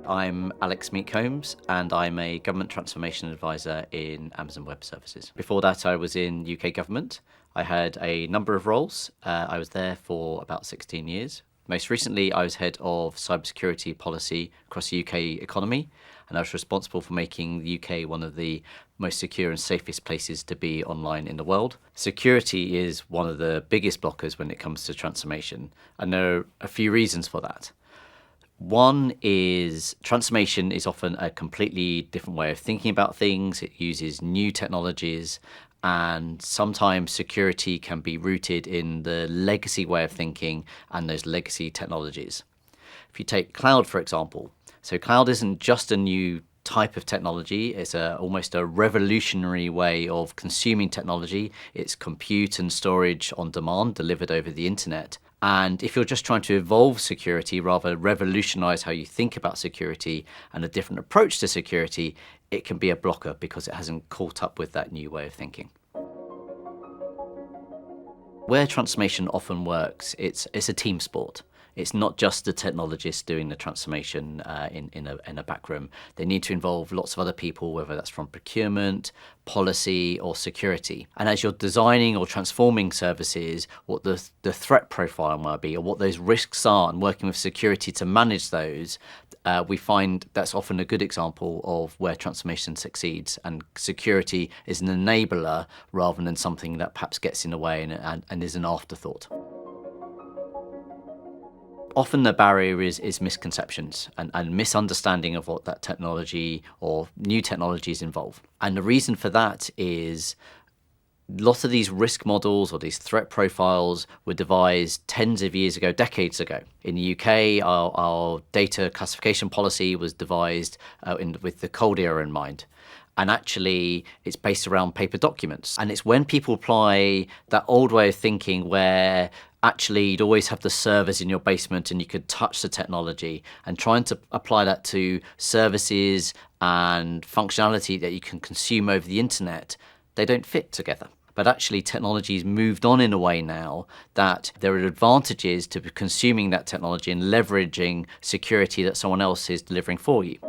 I'm Alex Meek-Holmes, and I'm a Government Transformation Advisor in Amazon Web Services. Before that, I was in UK government. I had a number of roles. I was there for about 16 years. Most recently, I was head of cybersecurity policy across the UK economy, and I was responsible for making the UK one of the most secure and safest places to be online in the world. Security is one of the biggest blockers when it comes to transformation, and there are a few reasons for that. One is transformation is often a completely different way of thinking about things. It uses new technologies, and sometimes security can be rooted in the legacy way of thinking and those legacy technologies. If you take cloud, for example, so cloud isn't just a new type of technology. It's almost a revolutionary way of consuming technology. It's compute and storage on demand delivered over the internet. And if you're just trying to evolve security, rather revolutionize how you think about security and a different approach to security, it can be a blocker because it hasn't caught up with that new way of thinking. Where transformation often works, it's a team sport. It's not just the technologists doing the transformation in a back room. They need to involve lots of other people, whether that's from procurement, policy, or security. And as you're designing or transforming services, what the threat profile might be, or what those risks are, and working with security to manage those, we find that's often a good example of where transformation succeeds, and security is an enabler rather than something that perhaps gets in the way and is an afterthought. Often the barrier is misconceptions and misunderstanding of what that technology or new technologies involve. And the reason for that is lots of these risk models or these threat profiles were devised tens of years ago, decades ago. In the UK, our data classification policy was devised with the cold era in mind. And actually, it's based around paper documents. And it's when people apply that old way of thinking where actually you'd always have the servers in your basement and you could touch the technology, and trying to apply that to services and functionality that you can consume over the internet, they don't fit together. But actually, technology's moved on in a way now that there are advantages to consuming that technology and leveraging security that someone else is delivering for you.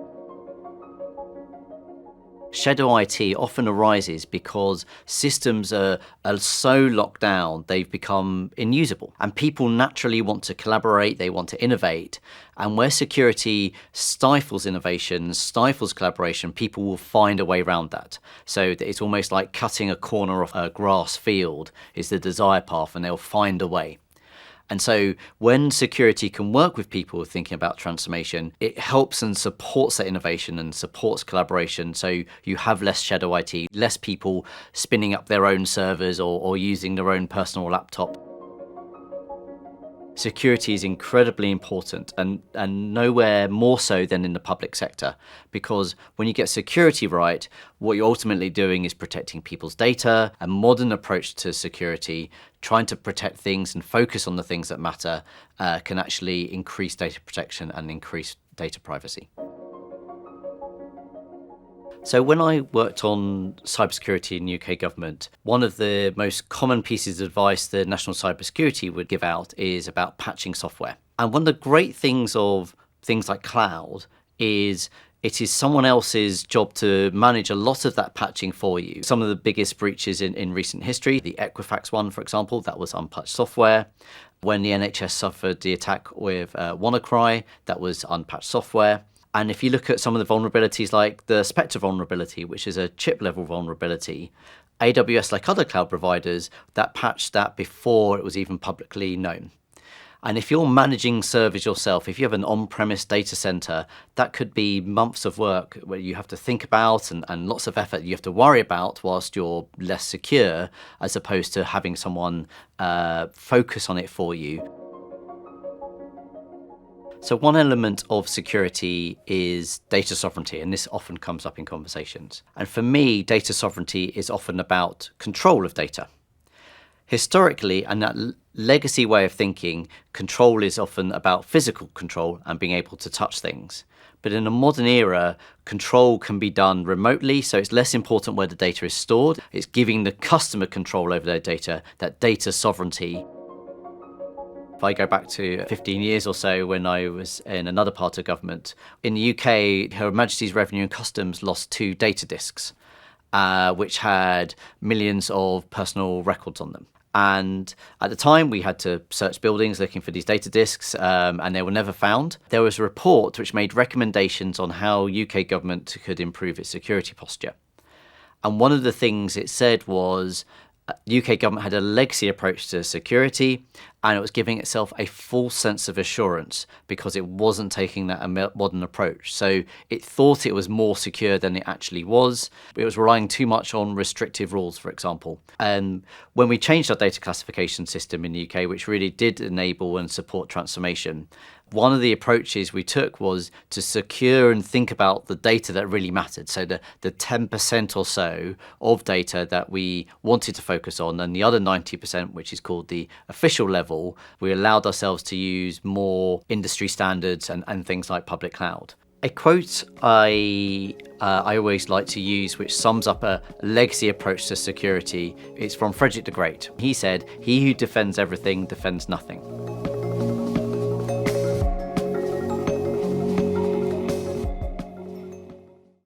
Shadow IT often arises because systems are so locked down, they've become unusable. And people naturally want to collaborate, they want to innovate. And where security stifles innovation, stifles collaboration, people will find a way around that. So it's almost like cutting a corner of a grass field is the desired path, and they'll find a way. And so when security can work with people thinking about transformation, it helps and supports that innovation and supports collaboration. So you have less shadow IT, less people spinning up their own servers or using their own personal laptop. Security is incredibly important, and nowhere more so than in the public sector, because when you get security right, what you're ultimately doing is protecting people's data. A modern approach to security, trying to protect things and focus on the things that matter, can actually increase data protection and increase data privacy. So when I worked on cybersecurity in UK government, one of the most common pieces of advice the National Cybersecurity would give out is about patching software. And one of the great things of things like cloud is it is someone else's job to manage a lot of that patching for you. Some of the biggest breaches in recent history, the Equifax one, for example, that was unpatched software. When the NHS suffered the attack with WannaCry, that was unpatched software. And if you look at some of the vulnerabilities like the Spectre vulnerability, which is a chip-level vulnerability, AWS, like other cloud providers, that patched that before it was even publicly known. And if you're managing servers yourself, if you have an on-premise data center, that could be months of work where you have to think about and lots of effort you have to worry about whilst you're less secure, as opposed to having someone focus on it for you. So one element of security is data sovereignty, and this often comes up in conversations. And for me, data sovereignty is often about control of data. Historically, and that legacy way of thinking, control is often about physical control and being able to touch things. But in a modern era, control can be done remotely, so it's less important where the data is stored. It's giving the customer control over their data, that data sovereignty. If I go back to 15 years or so when I was in another part of government, in the UK, Her Majesty's Revenue and Customs lost 2 data disks, which had millions of personal records on them. And at the time, we had to search buildings looking for these data disks, and they were never found. There was a report which made recommendations on how UK government could improve its security posture. And one of the things it said was UK government had a legacy approach to security, and it was giving itself a false sense of assurance because it wasn't taking that modern approach. So it thought it was more secure than it actually was. It was relying too much on restrictive rules, for example. And when we changed our data classification system in the UK, which really did enable and support transformation, one of the approaches we took was to secure and think about the data that really mattered. So the 10% or so of data that we wanted to focus on, and the other 90%, which is called the official level, we allowed ourselves to use more industry standards and things like public cloud. A quote I always like to use, which sums up a legacy approach to security, is from Frederick the Great. He said, "He who defends everything defends nothing."